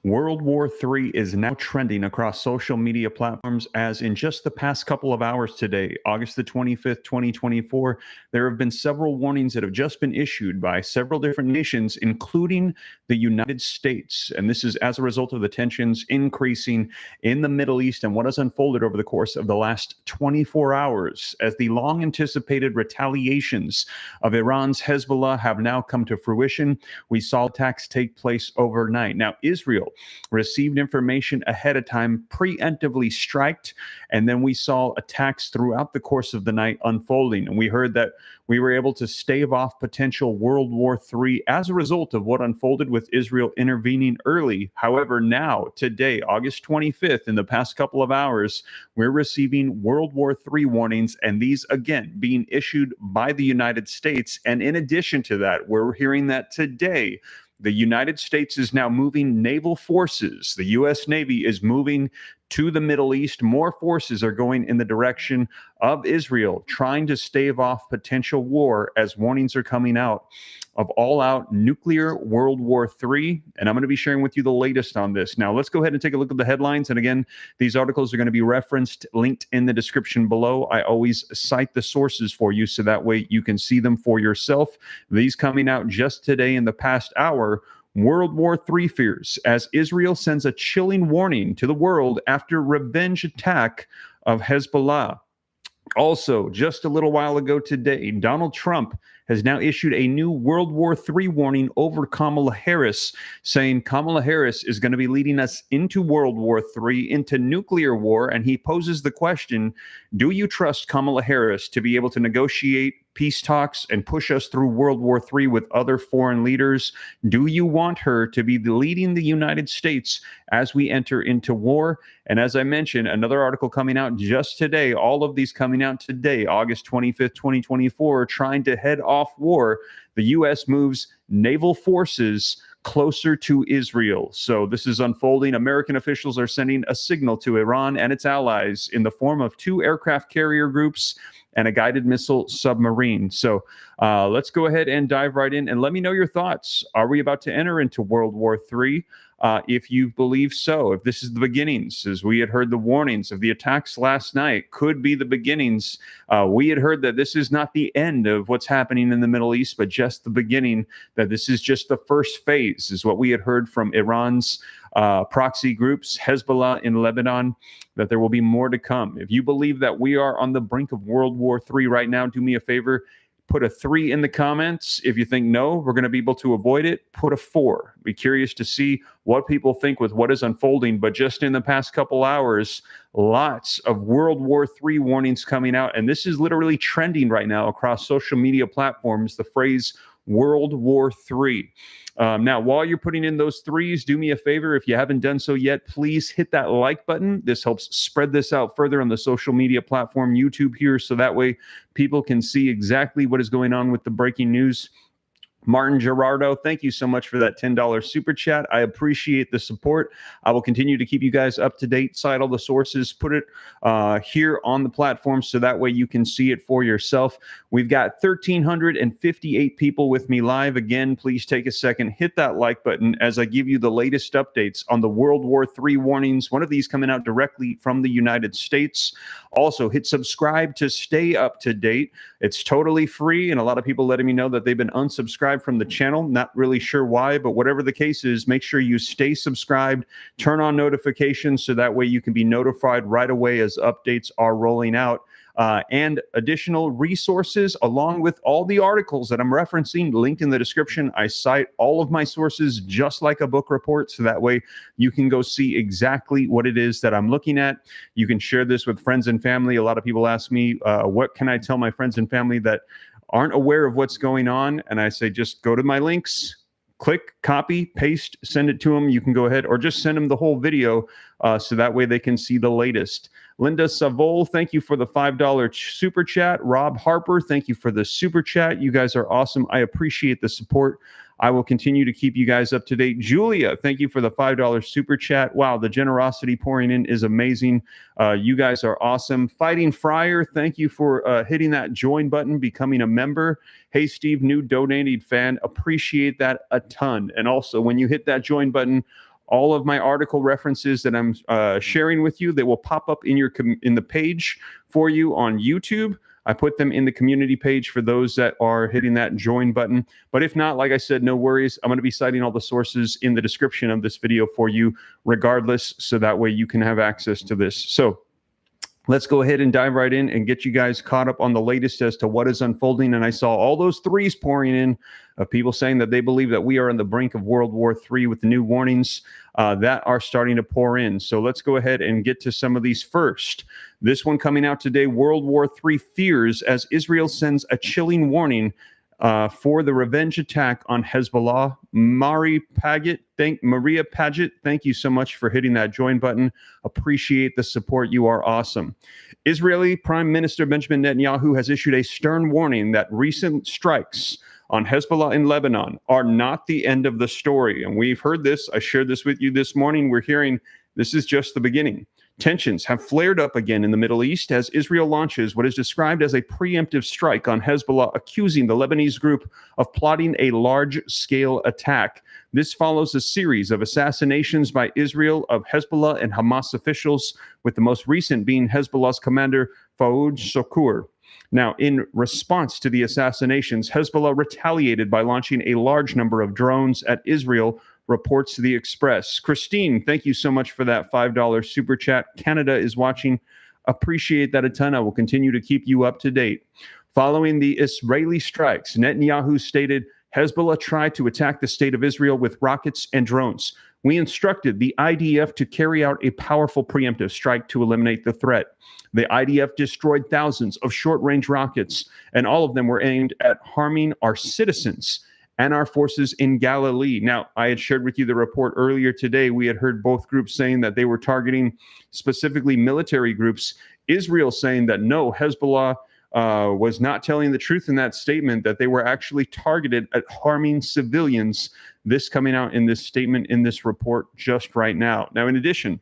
World War III is now trending across social media platforms as in just the past couple of hours today, August the 25th, 2024, there have been several warnings that have just been issued by several different nations, including the United States. And this is as a result of the tensions increasing in the Middle East and what has unfolded over the course of the last 24 hours as the long anticipated retaliations of Iran's Hezbollah have now come to fruition. We saw attacks take place overnight. Now, Israel received information ahead of time, preemptively striked, and then we saw attacks throughout the course of the night unfolding. And we heard that we were able to stave off potential World War III as a result of what unfolded with Israel intervening early. However, now, today, August 25th, in the past couple of hours, we're receiving World War III warnings, and these, again, being issued by the United States. And in addition to that, we're hearing that today, the United States is now moving naval forces. The U.S. Navy is moving to the Middle East. More forces are going in the direction of Israel, trying to stave off potential war as warnings are coming out of all-out nuclear World War III. And I'm going to be sharing with you the latest on this. Now, let's go ahead and take a look at the headlines. And again, these articles are going to be referenced, linked in the description below. I always cite the sources for you so that way you can see them for yourself. These coming out just today in the past hour. World War III fears as Israel sends a chilling warning to the world after revenge attack of Hezbollah. Also, just a little while ago today, Donald Trump has now issued a new World War III warning over Kamala Harris, saying Kamala Harris is going to be leading us into World War III, into nuclear war. And he poses the question, do you trust Kamala Harris to be able to negotiate peace talks and push us through World War III with other foreign leaders? Do you want her to be leading the United States as we enter into war? And as I mentioned, another article coming out just today, all of these coming out today, August 25th, 2024, trying to head off war. The U.S. moves naval forces closer to Israel. So this is unfolding. American officials are sending a signal to Iran and its allies in the form of 2 aircraft carrier groups and a guided missile submarine. So let's go ahead and dive right in and let me know your thoughts. Are we about to enter into World War III? If you believe so, if this is the beginnings, as we had heard the warnings of the attacks last night, could be the beginnings. We had heard that this is not the end of what's happening in the Middle East, but just the beginning, that this is just the first phase, is what we had heard from Iran's proxy groups, Hezbollah in Lebanon, that there will be more to come. If you believe that we are on the brink of World War III right now, do me a favor, put a 3 in the comments. If you think no, we're going to be able to avoid it, put a 4. Be curious to see what people think with what is unfolding. But just in the past couple hours, lots of World War III warnings coming out. And this is literally trending right now across social media platforms, the phrase World War III. Now, while you're putting in those 3s, do me a favor. If you haven't done so yet, please hit that like button. This helps spread this out further on the social media platform, YouTube here, so that way people can see exactly what is going on with the breaking news. Martin Gerardo, thank you so much for that $10 super chat. I appreciate the support. I will continue to keep you guys up to date, cite all the sources, put it here on the platform so that way you can see it for yourself. We've got 1,358 people with me live. Again, please take a second, hit that like button as I give you the latest updates on the World War III warnings. One of these coming out directly from the United States. Also, hit subscribe to stay up to date. It's totally free, and a lot of people letting me know that they've been unsubscribed from the channel. Not really sure why, but whatever the case is, make sure you stay subscribed, turn on notifications so that way you can be notified right away as updates are rolling out. And additional resources along with all the articles that I'm referencing linked in the description. I cite all of my sources just like a book report, so that way you can go see exactly what it is that I'm looking at. You can share this with friends and family. A lot of people ask me, what can I tell my friends and family that aren't aware of what's going on? And I say, just go to my links, click, copy, paste, send it to them. You can go ahead or just send them the whole video so that way they can see the latest. Linda Savol, thank you for the $5 super chat. Rob Harper, thank you for the super chat. You guys are awesome. I appreciate the support. I will continue to keep you guys up to date. Julia, thank you for the $5 super chat. Wow, the generosity pouring in is amazing. You guys are awesome. Fighting Friar, thank you for hitting that join button, becoming a member. Hey, Steve, new donated fan. Appreciate that a ton. And also, when you hit that join button, All of my article references that I'm sharing with you, they will pop up in the page for you on YouTube. I put them in the community page for those that are hitting that join button. But if not, like I said, no worries. I'm going to be citing all the sources in the description of this video for you regardless, so that way you can have access to this. So let's go ahead and dive right in and get you guys caught up on the latest as to what is unfolding. And I saw all those threes pouring in of people saying that they believe that we are on the brink of World War III with the new warnings that are starting to pour in. So let's go ahead and get to some of these first. This one coming out today, World War III fears as Israel sends a chilling warning for the revenge attack on Hezbollah. Maria Paget, thank you so much for hitting that join button. Appreciate the support. You are awesome. Israeli Prime Minister Benjamin Netanyahu has issued a stern warning that recent strikes on Hezbollah in Lebanon are not the end of the story. And we've heard this. I shared this with you this morning. We're hearing this is just the beginning. Tensions have flared up again in the Middle East as Israel launches what is described as a preemptive strike on Hezbollah, accusing the Lebanese group of plotting a large-scale attack. This follows a series of assassinations by Israel of Hezbollah and Hamas officials, with the most recent being Hezbollah's commander, Fouad Shukr. Now, in response to the assassinations, Hezbollah retaliated by launching a large number of drones at Israel, reports the Express. Christine, thank you so much for that $5 super chat. Canada is watching. Appreciate that a ton. I will continue to keep you up to date. Following the Israeli strikes, Netanyahu stated, Hezbollah tried to attack the state of Israel with rockets and drones. We instructed the IDF to carry out a powerful preemptive strike to eliminate the threat. The IDF destroyed thousands of short-range rockets, and all of them were aimed at harming our citizens and our forces in Galilee. Now, I had shared with you the report earlier today. We had heard both groups saying that they were targeting specifically military groups. Israel saying that no, Hezbollah was not telling the truth in that statement, that they were actually targeted at harming civilians. This coming out in this statement in this report just right now. Now, in addition,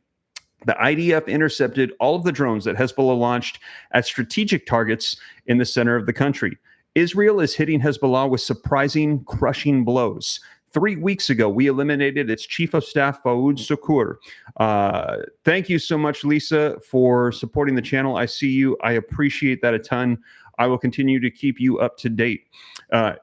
the IDF intercepted all of the drones that Hezbollah launched at strategic targets in the center of the country. Israel is hitting Hezbollah with surprising, crushing blows. 3 weeks ago, we eliminated its chief of staff, Fouad Shukr. Thank you so much, Lisa, for supporting the channel. I see you. I appreciate that a ton. I will continue to keep you up to date.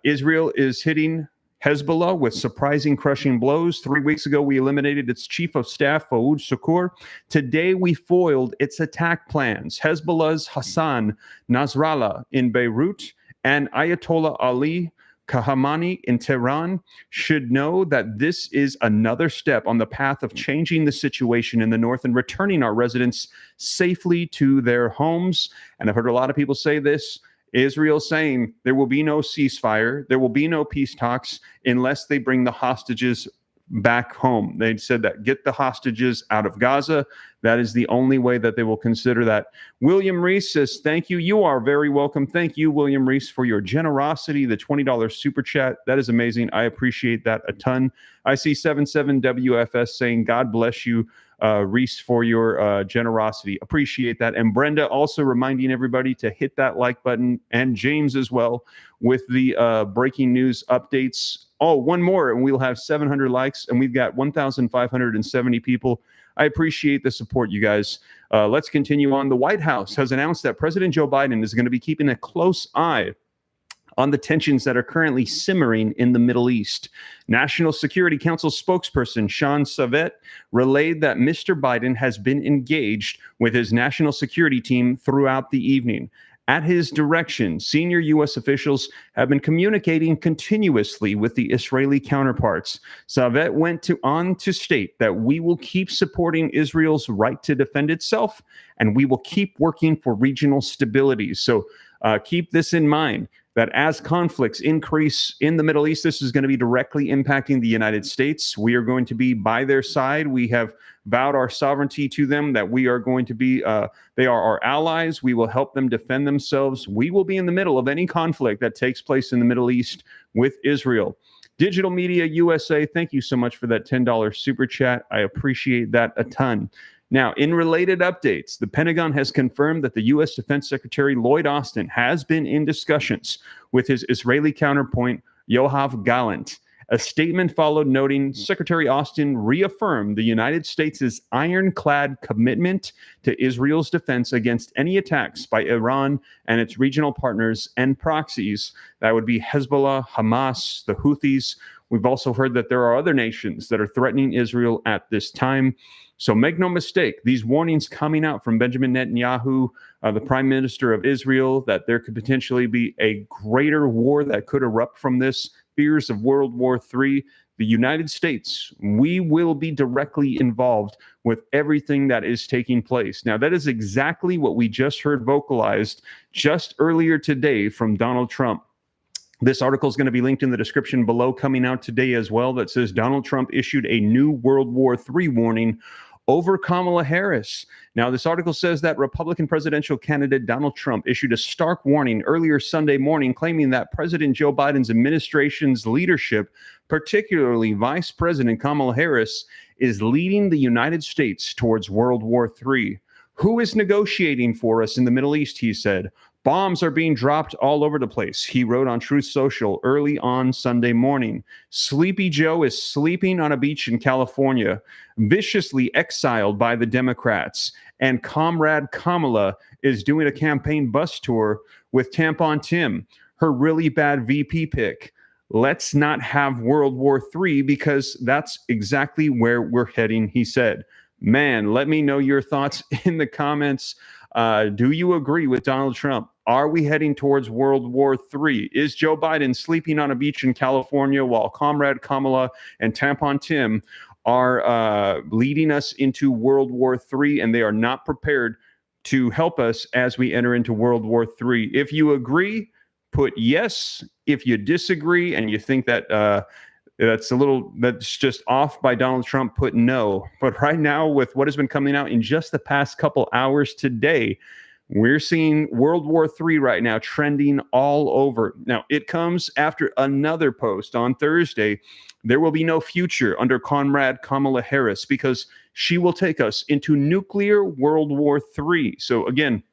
Israel is hitting Hezbollah with surprising, crushing blows. 3 weeks ago, we eliminated its chief of staff, Fouad Shukr. Today, we foiled its attack plans. Hezbollah's Hassan Nasrallah in Beirut and Ayatollah Ali Khamenei in Tehran should know that this is another step on the path of changing the situation in the north and returning our residents safely to their homes. And I've heard a lot of people say this. Israel saying there will be no ceasefire, there will be no peace talks unless they bring the hostages back home. They said that get the hostages out of Gaza. That is the only way that they will consider that. William Reese says, thank you. You are very welcome. Thank you, William Reese, for your generosity, the $20 super chat. That is amazing. I appreciate that a ton. I see 77WFS saying, God bless you, Reese, for your generosity. Appreciate that. And Brenda also reminding everybody to hit that like button, and James as well, with the breaking news updates. Oh, one more, and we'll have 700 likes, and we've got 1,570 people. I appreciate the support, you guys. Let's continue on. The White House has announced that President Joe Biden is going to be keeping a close eye on the tensions that are currently simmering in the Middle East. National Security Council spokesperson Sean Savet relayed that Mr. Biden has been engaged with his national security team throughout the evening. At his direction, senior U.S. officials have been communicating continuously with the Israeli counterparts. Savet went on to state that we will keep supporting Israel's right to defend itself, and we will keep working for regional stability. So keep this in mind, that as conflicts increase in the Middle East, this is going to be directly impacting the United States. We are going to be by their side. We have vowed our sovereignty to them, that we are going to be, they are our allies. We will help them defend themselves. We will be in the middle of any conflict that takes place in the Middle East with Israel. Digital Media USA, thank you so much for that $10 super chat. I appreciate that a ton. Now, in related updates, the Pentagon has confirmed that the U.S. Defense Secretary Lloyd Austin has been in discussions with his Israeli counterpart, Yoav Gallant, A statement followed noting Secretary Austin reaffirmed the United States' ironclad commitment to Israel's defense against any attacks by Iran and its regional partners and proxies. That would be Hezbollah, Hamas, the Houthis. We've also heard that there are other nations that are threatening Israel at this time. So make no mistake, these warnings coming out from Benjamin Netanyahu, the prime minister of Israel, that there could potentially be a greater war that could erupt from this, fears of World War III. The United States, we will be directly involved with everything that is taking place. Now, that is exactly what we just heard vocalized just earlier today from Donald Trump. This article is going to be linked in the description below, coming out today as well, that says Donald Trump issued a new World War III warning over Kamala Harris. Now, this article says that Republican presidential candidate Donald Trump issued a stark warning earlier Sunday morning, claiming that President Joe Biden's administration's leadership, particularly Vice President Kamala Harris, is leading the United States towards World War III. Who is negotiating for us in the Middle East, he said. Bombs are being dropped all over the place, he wrote on Truth Social early on Sunday morning. Sleepy Joe is sleeping on a beach in California, viciously exiled by the Democrats. And Comrade Kamala is doing a campaign bus tour with Tampon Tim, her really bad VP pick. Let's not have World War III because that's exactly where we're heading, he said. Man, let me know your thoughts in the comments. Do you agree with Donald Trump? Are we heading towards World War III? Is Joe Biden sleeping on a beach in California while Comrade Kamala and Tampon Tim are leading us into World War III, and they are not prepared to help us as we enter into World War III? If you agree, put yes. If you disagree and you think that that's just off by Donald Trump, put no. But right now, with what has been coming out in just the past couple hours today, we're seeing World War III right now trending all over. Now, it comes after another post on Thursday. There will be no future under Comrade Kamala Harris because she will take us into nuclear World War III. So again,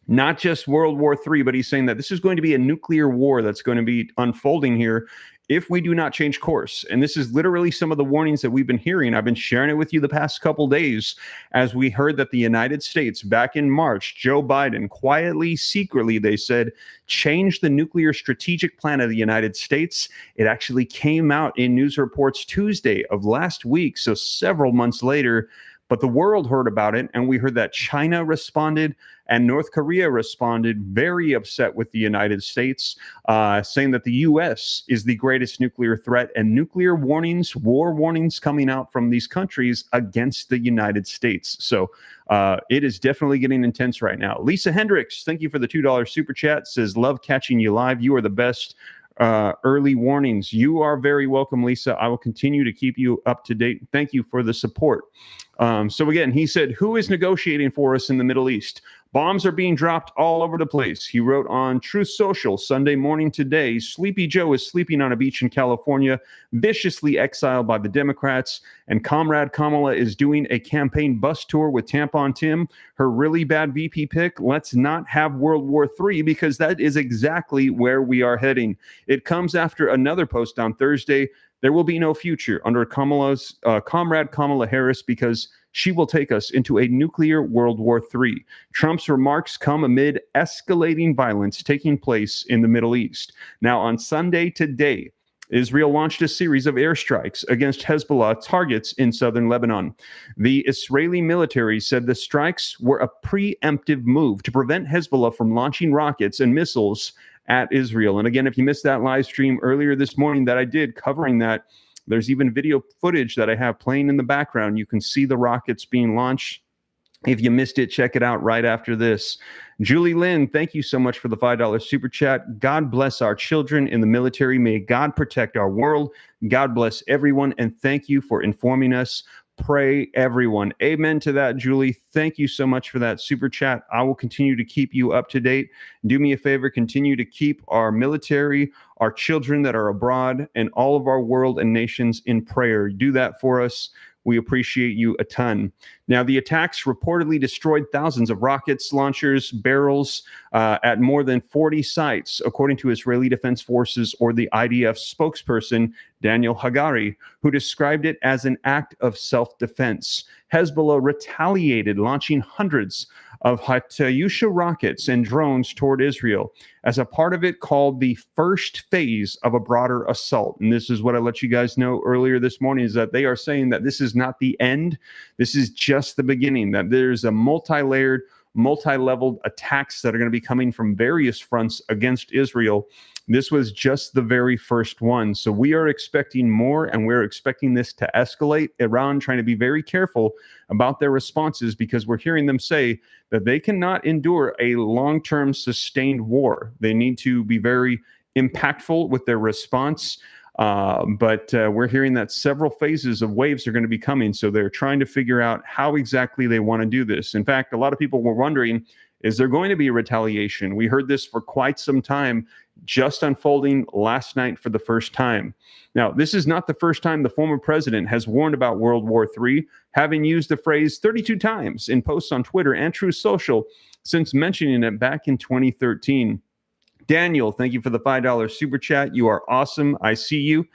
not just World War III, but he's saying that this is going to be a nuclear war that's going to be unfolding here if we do not change course. And this is literally some of the warnings that we've been hearing. I've been sharing it with you the past couple days as we heard that the United States back in March, Joe Biden quietly, secretly, they said, changed the nuclear strategic plan of the United States. It actually came out in news reports Tuesday of last week, so several months later. But the world heard about it, and we heard that China responded and North Korea responded very upset with the United States, saying that the U.S. is the greatest nuclear threat, and nuclear warnings, war warnings coming out from these countries against the United States. So it is definitely getting intense right now. Lisa Hendricks, thank you for the $2 super chat, says, love catching you live. You are the best. Early warnings. You are very welcome, Lisa. I will continue to keep you up to date. Thank you for the support. So again, he said, who is negotiating for us in the Middle East? Bombs are being dropped all over the place. He wrote on Truth Social Sunday morning today, Sleepy Joe is sleeping on a beach in California, viciously exiled by the Democrats, and Comrade Kamala is doing a campaign bus tour with Tampon Tim, her really bad VP pick. Let's not have World War III because that is exactly where we are heading. It comes after another post on Thursday. There will be no future under Kamala's Comrade Kamala Harris because she will take us into a nuclear World War III. Trump's remarks come amid escalating violence taking place in the Middle East. Now, on Sunday today, Israel launched a series of airstrikes against Hezbollah targets in southern Lebanon. The Israeli military said the strikes were a preemptive move to prevent Hezbollah from launching rockets and missiles at Israel. And again, if you missed that live stream earlier this morning that I did covering that, there's even video footage that I have playing in the background. You can see the rockets being launched. If you missed it, check it out right after this. Julie Lynn, thank you so much for the $5 super chat. God bless our children in the military. May God protect our world. God bless everyone. And thank you for informing us. Pray, everyone. Amen to that, Julie. Thank you so much for that super chat. I will continue to keep you up to date. Do me a favor, continue to keep our military, our children that are abroad, and all of our world and nations in prayer. Do that for us. We appreciate you a ton. Now, the attacks reportedly destroyed thousands of rockets, launchers, barrels at more than 40 sites, according to Israeli Defense Forces or the IDF spokesperson, Daniel Hagari, who described it as an act of self-defense. Hezbollah retaliated, launching hundreds of Hatyusha rockets and drones toward Israel as a part of it called the first phase of a broader assault. And this is what I let you guys know earlier this morning, is that they are saying that this is not the end. This is just the beginning, that there's a multi-layered, multi-leveled attacks that are going to be coming from various fronts against Israel. This was just the very first one. So we are expecting more, and we're expecting this to escalate. Iran trying to be very careful about their responses, because we're hearing them say that they cannot endure a long-term sustained war. They need to be very impactful with their response. But we're hearing that several phases of waves are going to be coming. So they're trying to figure out how exactly they want to do this. In fact, a lot of people were wondering, is there going to be retaliation? We heard this for quite some time, just unfolding last night for the first time. Now, this is not the first time the former president has warned about World War III, having used the phrase 32 times in posts on Twitter and Truth Social since mentioning it back in 2013. Daniel, thank you for the $5 super chat. You are awesome. I see you.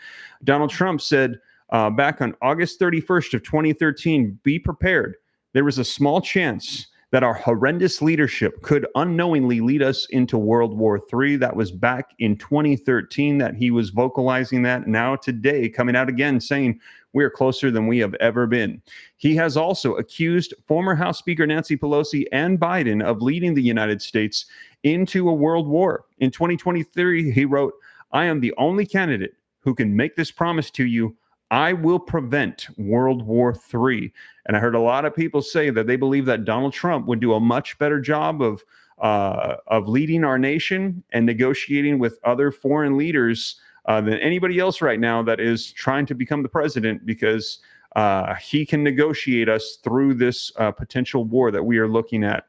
Donald Trump said back on August 31st of 2013, be prepared. There was a small chance that our horrendous leadership could unknowingly lead us into World War III. That was back in 2013 that he was vocalizing that. Now today, coming out again saying we are closer than we have ever been. He has also accused former House Speaker Nancy Pelosi and Biden of leading the United States into a world war. In 2023, he wrote, "I am the only candidate who can make this promise to you. I will prevent World War III." And I heard a lot of people say that they believe that Donald Trump would do a much better job of leading our nation and negotiating with other foreign leaders than anybody else right now that is trying to become the president, because he can negotiate us through this potential war that we are looking at.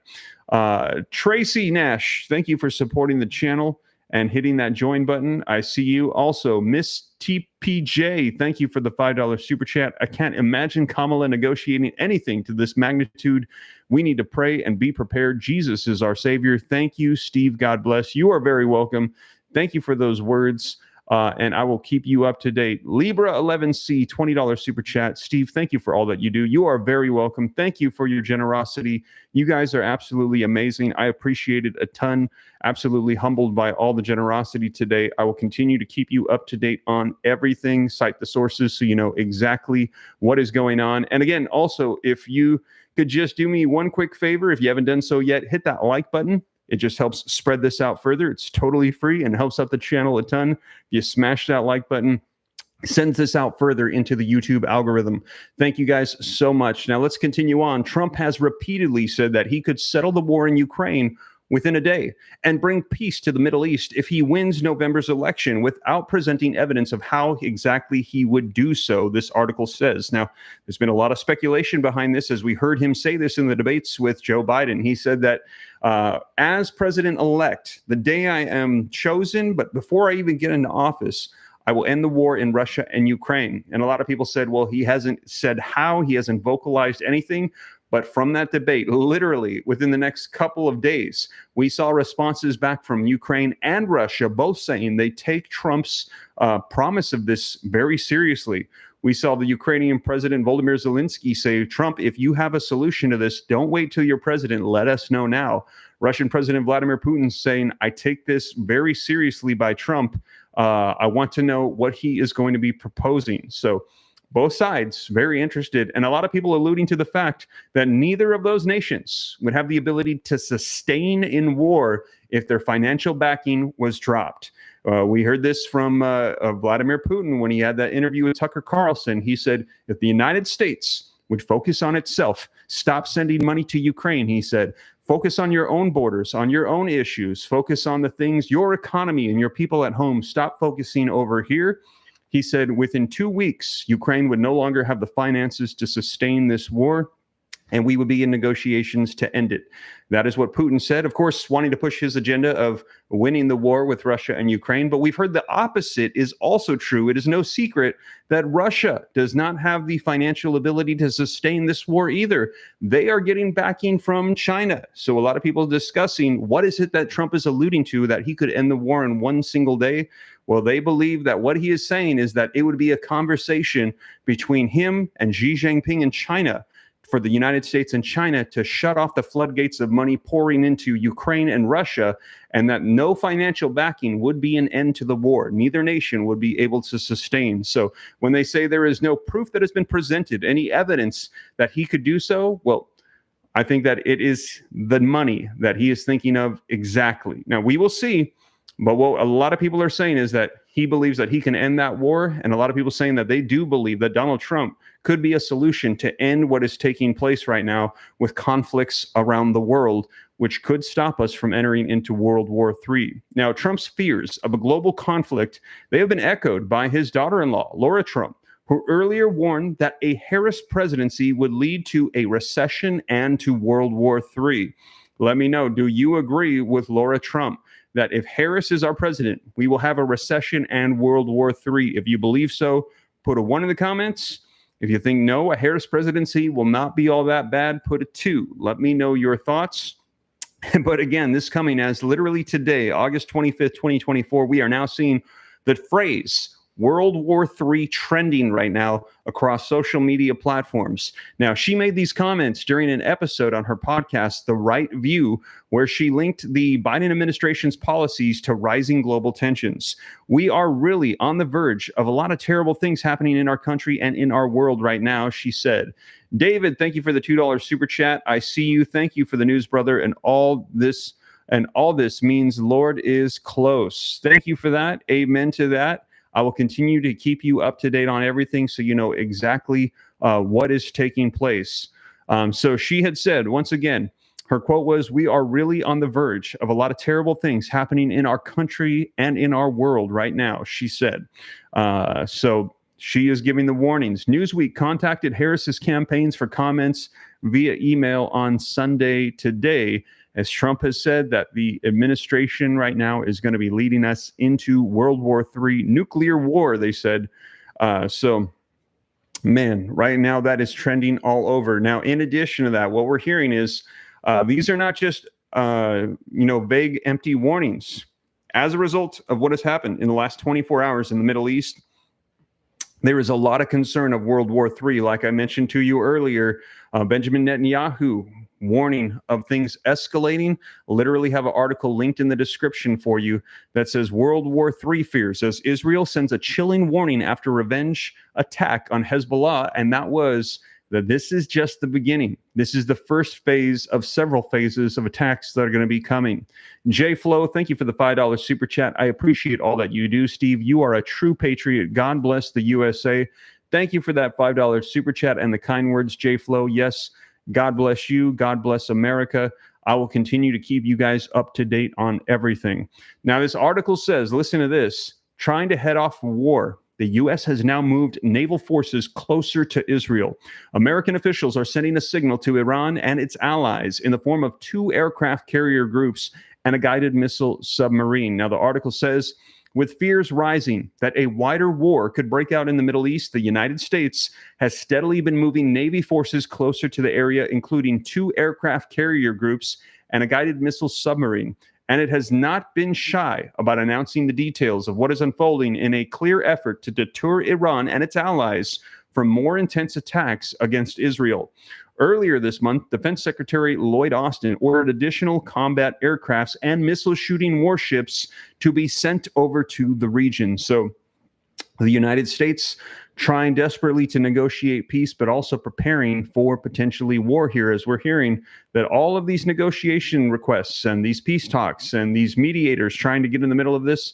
Tracy Nash, thank you for supporting the channel and hitting that join button. I see you. Also, Miss TPJ, thank you for the $5 super chat. I can't imagine Kamala negotiating anything to this magnitude. We need to pray and be prepared. Jesus is our Savior. Thank you, Steve. God bless. You are very welcome. Thank you for those words. And I will keep you up to date. Libra 11C, $20 super chat. Steve, thank you for all that you do. You are very welcome. Thank you for your generosity. You guys are absolutely amazing. I appreciate it a ton. Absolutely humbled by all the generosity today. I will continue to keep you up to date on everything. Cite the sources so you know exactly what is going on. And again, also, if you could just do me one quick favor, if you haven't done so yet, hit that like button. It just helps spread this out further. It's totally free and helps out the channel a ton. If you smash that like button, sends this out further into the YouTube algorithm. Thank you guys so much. Now let's continue on. Trump has repeatedly said that he could settle the war in Ukraine within a day and bring peace to the Middle East if he wins November's election, without presenting evidence of how exactly he would do so, this article says. Now, there's been a lot of speculation behind this, as we heard him say this in the debates with Joe Biden. He said that as president-elect, the day I am chosen, but before I even get into office, I will end the war in Russia and Ukraine. And a lot of people said, well, he hasn't said how, he hasn't vocalized anything. But from that debate, literally within the next couple of days, we saw responses back from Ukraine and Russia, both saying they take Trump's promise of this very seriously. We saw the Ukrainian President Volodymyr Zelensky say, Trump, if you have a solution to this, don't wait till you're president. Let us know now. Russian President Vladimir Putin saying, I take this very seriously by Trump. I want to know what he is going to be proposing. So both sides very interested, and a lot of people alluding to the fact that neither of those nations would have the ability to sustain in war if their financial backing was dropped. We heard this from Vladimir Putin when he had that interview with Tucker Carlson. He said, if the United States would focus on itself, stop sending money to Ukraine, he said, focus on your own borders, on your own issues, focus on the things, your economy and your people at home, stop focusing over here. He said within 2 weeks, Ukraine would no longer have the finances to sustain this war. and we would be in negotiations to end it. That is what Putin said, of course, wanting to push his agenda of winning the war with Russia and Ukraine. But we've heard the opposite is also true. It is no secret that Russia does not have the financial ability to sustain this war either. They are getting backing from China. So a lot of people discussing what is it that Trump is alluding to, that he could end the war in one single day. Well, they believe that what he is saying is that it would be a conversation between him and Xi Jinping in China, for the United States and China to shut off the floodgates of money pouring into Ukraine and Russia, and that no financial backing would be an end to the war. Neither nation would be able to sustain. So when they say there is no proof that has been presented, any evidence that he could do so, well, I think that it is the money that he is thinking of exactly. Now, we will see. But what a lot of people are saying is that he believes that he can end that war. And a lot of people saying that they do believe that Donald Trump could be a solution to end what is taking place right now with conflicts around the world, which could stop us from entering into World War III. Now, Trump's fears of a global conflict, they have been echoed by his daughter-in-law, Laura Trump, who earlier warned that a Harris presidency would lead to a recession and to World War III. Let me know, do you agree with Laura Trump that if Harris is our president, we will have a recession and World War III? If you believe so, put a 1 in the comments. If you think no, a Harris presidency will not be all that bad, put a 2. Let me know your thoughts. But again, this coming as literally today, August 25th, 2024, we are now seeing the phrase World War III trending right now across social media platforms. Now, she made these comments during an episode on her podcast, The Right View, where she linked the Biden administration's policies to rising global tensions. We are really on the verge of a lot of terrible things happening in our country and in our world right now, she said. David, thank you for the $2 super chat. I see you. Thank you for the news, brother. And all this means Lord is close. Thank you for that. Amen to that. I will continue to keep you up to date on everything so you know exactly what is taking place. So she had said, once again, her quote was, "We are really on the verge of a lot of terrible things happening in our country and in our world right now," she said. So she is giving the warnings. Newsweek contacted Harris's campaigns for comments via email on Sunday today, as Trump has said that the administration right now is going to be leading us into World War III, nuclear war, they said. So, man, right now that is trending all over. Now, in addition to that, what we're hearing is these are not just, vague, empty warnings. As a result of what has happened in the last 24 hours in the Middle East, there is a lot of concern of World War III. Like I mentioned to you earlier, Benjamin Netanyahu warning of things escalating. Literally have an article linked in the description for you that says World War III fears as Israel sends a chilling warning after revenge attack on Hezbollah. And that was that this is just the beginning. This is the first phase of several phases of attacks that are going to be coming. J Flow, thank you for the $5 super chat. I appreciate all that you do, Steve. You are a true patriot. God bless the USA. Thank you for that $5 super chat and the kind words, J Flow. Yes, God bless you. God bless America. I will continue to keep you guys up to date on everything. Now, this article says, listen to this, trying to head off war. The U.S. has now moved naval forces closer to Israel. American officials are sending a signal to Iran and its allies in the form of 2 aircraft carrier groups and a guided missile submarine. Now, the article says, with fears rising that a wider war could break out in the Middle East, the United States has steadily been moving Navy forces closer to the area, including 2 aircraft carrier groups and a guided missile submarine. And it has not been shy about announcing the details of what is unfolding in a clear effort to deter Iran and its allies from more intense attacks against Israel. Earlier this month, Defense Secretary Lloyd Austin ordered additional combat aircrafts and missile-shooting warships to be sent over to the region. So the United States trying desperately to negotiate peace, but also preparing for potentially war here, as we're hearing that all of these negotiation requests and these peace talks and these mediators trying to get in the middle of this,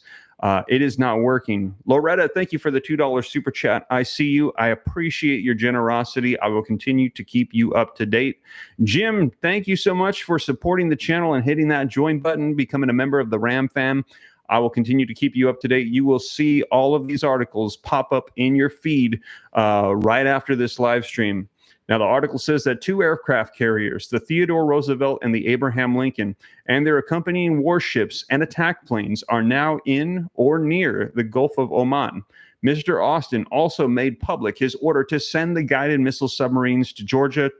it is not working. Loretta, thank you for the $2 super chat. I see you. I appreciate your generosity. I will continue to keep you up to date. Jim, thank you so much for supporting the channel and hitting that join button, becoming a member of the Ram fam. I will continue to keep you up to date. You will see all of these articles pop up in your feed right after this live stream. Now, the article says that two aircraft carriers, the Theodore Roosevelt and the Abraham Lincoln, and their accompanying warships and attack planes are now in or near the Gulf of Oman. Mr. Austin also made public his order to send the guided missile submarines to Georgia,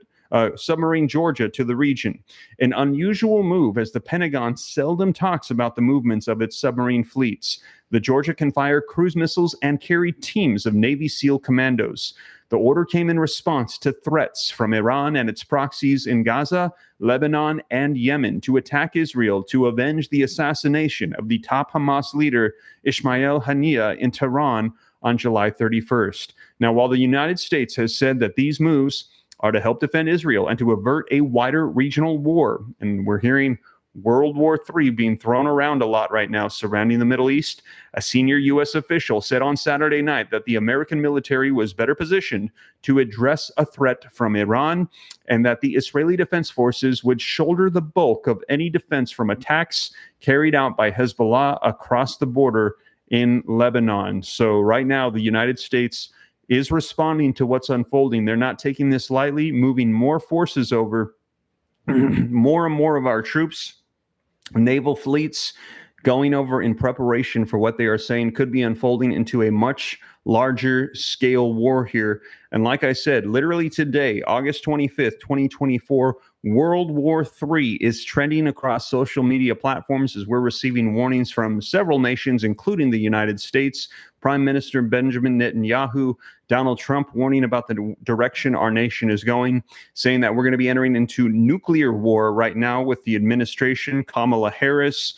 submarine Georgia to the region. An unusual move, as the Pentagon seldom talks about the movements of its submarine fleets. The Georgia can fire cruise missiles and carry teams of Navy SEAL commandos. The order came in response to threats from Iran and its proxies in Gaza, Lebanon, and Yemen to attack Israel to avenge the assassination of the top Hamas leader, Ismail Haniyeh, in Tehran on July 31st. Now, while the United States has said that these moves are to help defend Israel and to avert a wider regional war, and we're hearing World War III being thrown around a lot right now surrounding the Middle East, a senior U.S. official said on Saturday night that the American military was better positioned to address a threat from Iran and that the Israeli Defense Forces would shoulder the bulk of any defense from attacks carried out by Hezbollah across the border in Lebanon. So right now, the United States is responding to what's unfolding. They're not taking this lightly, moving more forces over, more and more of our troops, naval fleets going over in preparation for what they are saying could be unfolding into a much larger scale war here. And like I said, literally today, August 25th, 2024, World War III is trending across social media platforms as we're receiving warnings from several nations, including the United States. Prime Minister Benjamin Netanyahu, Donald Trump warning about the direction our nation is going, saying that we're going to be entering into nuclear war right now with the administration. Kamala Harris,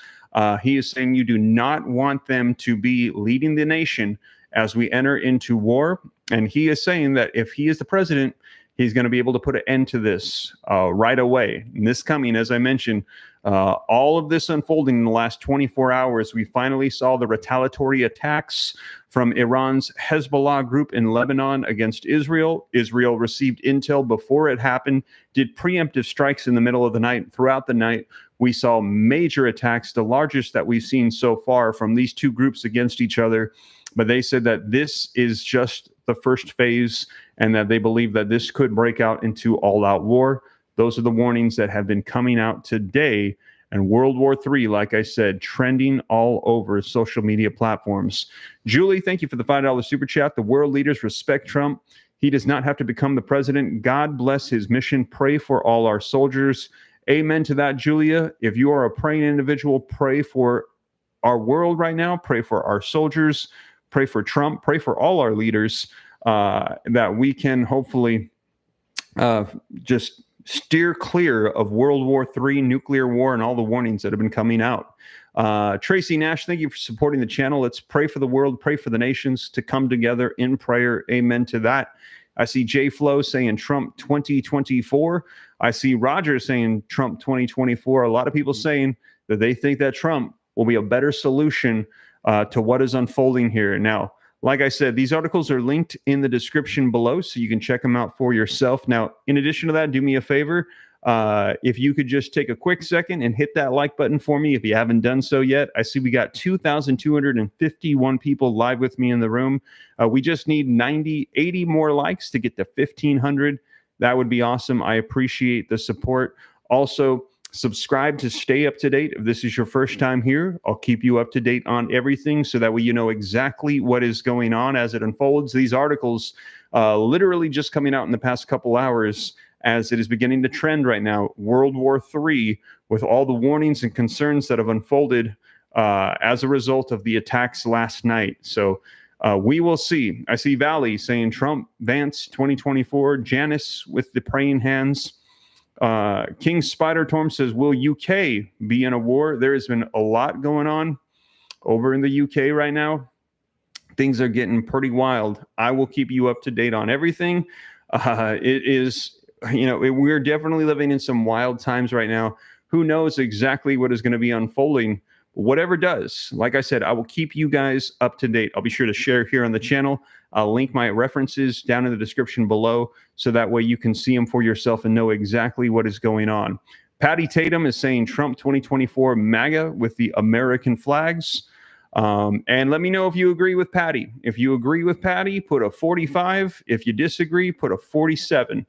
he is saying you do not want them to be leading the nation as we enter into war. And he is saying that if he is the president, he's going to be able to put an end to this right away. And this coming, as I mentioned, all of this unfolding in the last 24 hours, we finally saw the retaliatory attacks from Iran's Hezbollah group in Lebanon against Israel. Israel received intel before it happened, did preemptive strikes in the middle of the night. Throughout the night, we saw major attacks, the largest that we've seen so far from these two groups against each other. But they said that this is just the first phase and that they believe that this could break out into all-out war. Those are the warnings that have been coming out today. And World War III, like I said, trending all over social media platforms. Julie, thank you for the $5 super chat. The world leaders respect Trump. He does not have to become the president. God bless his mission. Pray for all our soldiers. Amen to that, Julia. If you are a praying individual, pray for our world right now. Pray for our soldiers. Pray for Trump. Pray for all our leaders that we can hopefully just steer clear of World War III, nuclear war, and all the warnings that have been coming out. Tracy Nash, thank you for supporting the channel. Let's pray for the world, pray for the nations to come together in prayer. Amen to that. I see J Flow saying Trump 2024. I see Roger saying Trump 2024. A lot of people saying that they think that Trump will be a better solution to what is unfolding here. Now, like I said, these articles are linked in the description below, so you can check them out for yourself. Now, in addition to that, do me a favor. If you could just take a quick second and hit that like button for me if you haven't done so yet. I see we got 2,251 people live with me in the room. We just need 80 more likes to get to 1,500. That would be awesome. I appreciate the support. Also, subscribe to stay up to date. If this is your first time here, I'll keep you up to date on everything so that way you know exactly what is going on as it unfolds. These articles literally just coming out in the past couple hours as it is beginning to trend right now. World War III, with all the warnings and concerns that have unfolded as a result of the attacks last night. So we will see. I see Valley saying Trump, Vance 2024, Janice with the praying hands. King Spider Torm says, will UK be in a war? There has been a lot going on over in the UK right now. Things are getting pretty wild. I will keep you up to date on everything. It is, we're definitely living in some wild times right now. Who knows exactly what is going to be unfolding? Whatever does, like I said, I will keep you guys up to date. I'll be sure to share here on the channel. I'll link my references down in the description below so that way you can see them for yourself and know exactly what is going on. Patty Tatum is saying Trump 2024 MAGA with the American flags. And let me know if you agree with Patty. If you agree with Patty, put a 45. If you disagree, put a 47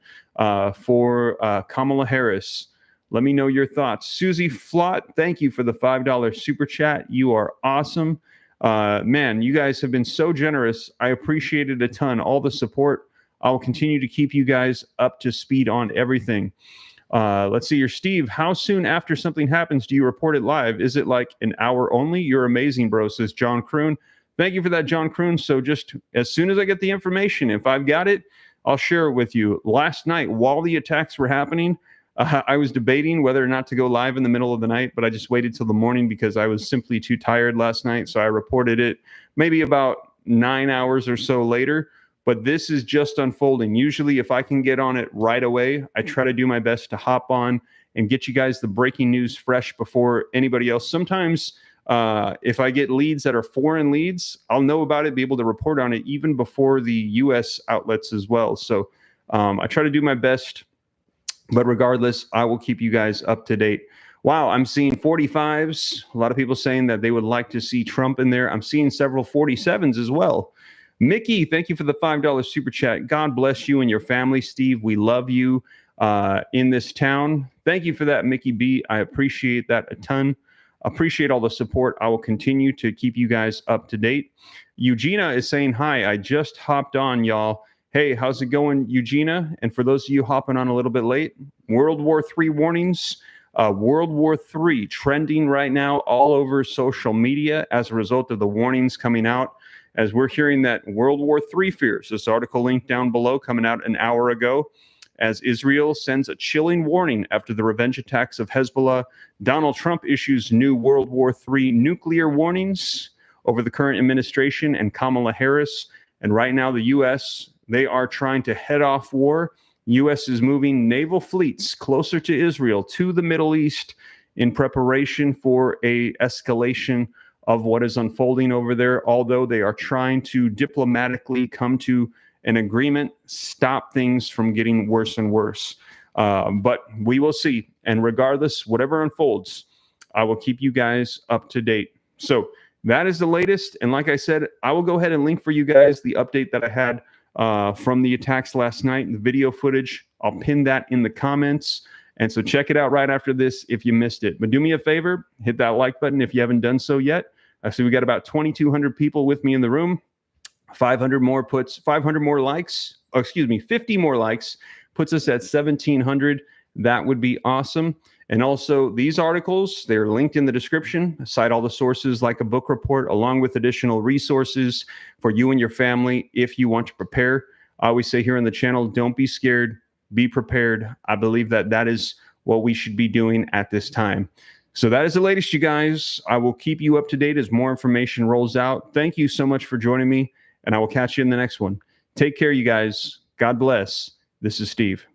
for Kamala Harris. Let me know your thoughts. Susie Flott, thank you for the $5 super chat. You are awesome. Man, you guys have been so generous. I appreciate it a ton. All the support. I will continue to keep you guys up to speed on everything. Let's see here. Steve, how soon after something happens do you report it live? Is it like an hour only? You're amazing, bro, says John Kroon. Thank you for that, John Kroon. So just as soon as I get the information, if I've got it, I'll share it with you. Last night, while the attacks were happening, I was debating whether or not to go live in the middle of the night, but I just waited till the morning because I was simply too tired last night. So I reported it maybe about 9 hours or so later. But this is just unfolding. Usually, if I can get on it right away, I try to do my best to hop on and get you guys the breaking news fresh before anybody else. Sometimes if I get leads that are foreign leads, I'll know about it, be able to report on it even before the U.S. outlets as well. So I try to do my best. But regardless, I will keep you guys up to date. Wow, I'm seeing 45s. A lot of people saying that they would like to see Trump in there. I'm seeing several 47s as well. Mickey, thank you for the $5 super chat. God bless you and your family, Steve. We love you in this town. Thank you for that, Mickey B. I appreciate that a ton. Appreciate all the support. I will continue to keep you guys up to date. Eugenia is saying, hi, I just hopped on, y'all. Hey, how's it going, Eugenia? And for those of you hopping on a little bit late, World War III warnings. World War III trending right now all over social media as a result of the warnings coming out. As we're hearing that World War III fears, this article linked down below coming out an hour ago, as Israel sends a chilling warning after the revenge attacks of Hezbollah. Donald Trump issues new World War III nuclear warnings over the current administration and Kamala Harris. And right now, the U.S., they are trying to head off war. U.S. is moving naval fleets closer to Israel, to the Middle East, in preparation for a escalation of what is unfolding over there, although they are trying to diplomatically come to an agreement, stop things from getting worse and worse. But we will see. And regardless, whatever unfolds, I will keep you guys up to date. So that is the latest. And like I said, I will go ahead and link for you guys the update that I had from the attacks last night, the video footage. I'll pin that in the comments. And so check it out right after this if you missed it. But do me a favor, hit that like button if you haven't done so yet. So we got about 2,200 people with me in the room. 500 more likes. 50 more likes puts us at 1,700. That would be awesome. And also these articles, they're linked in the description. Cite all the sources like a book report, along with additional resources for you and your family if you want to prepare. I always say here on the channel, don't be scared. Be prepared. I believe that that is what we should be doing at this time. So that is the latest, you guys. I will keep you up to date as more information rolls out. Thank you so much for joining me, and I will catch you in the next one. Take care, you guys. God bless. This is Steve.